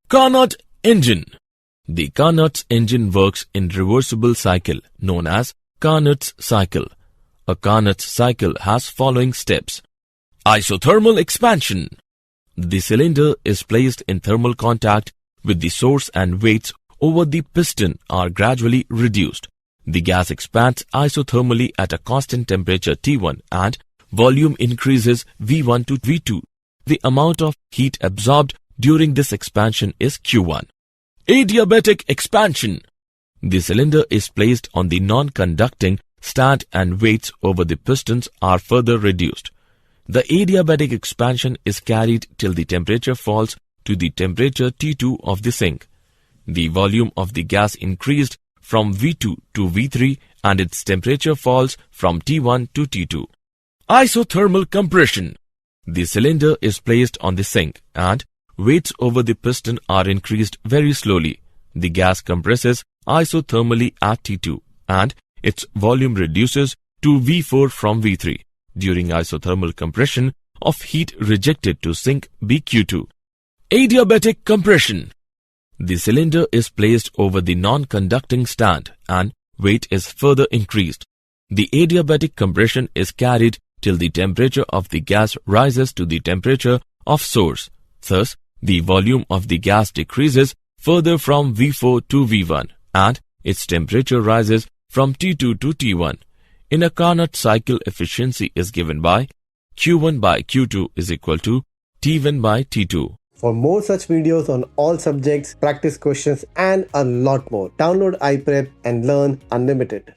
Carnot engine. The Carnot's engine works in reversible cycle known as Carnot's cycle. A Carnot's cycle has following steps. Isothermal expansion. The cylinder is placed in thermal contact with the source and weights over the piston are gradually reduced. The gas expands isothermally at a constant temperature T1 and volume increases V1 to V2. The amount of heat absorbed during this expansion is Q1. Adiabatic expansion. The cylinder is placed on the non-conducting stand and weights over the pistons are further reduced. The adiabatic expansion is carried till the temperature falls to the temperature T2 of the sink. The volume of the gas increased from V2 to V3 and its temperature falls from T1 to T2. Isothermal compression. The cylinder is placed on the sink and weights over the piston are increased very slowly. The gas compresses isothermally at T2 and its volume reduces to V4 from V3. During isothermal compression of heat rejected to sink BQ2. Adiabatic compression. The cylinder is placed over the non-conducting stand and weight is further increased. The adiabatic compression is carried till the temperature of the gas rises to the temperature of source. Thus, the volume of the gas decreases further from V4 to V1 and its temperature rises from T2 to T1. In a Carnot cycle, efficiency is given by Q1 by Q2 is equal to T1 by T2. For more such videos on all subjects, practice questions and a lot more, download iPrep and learn unlimited.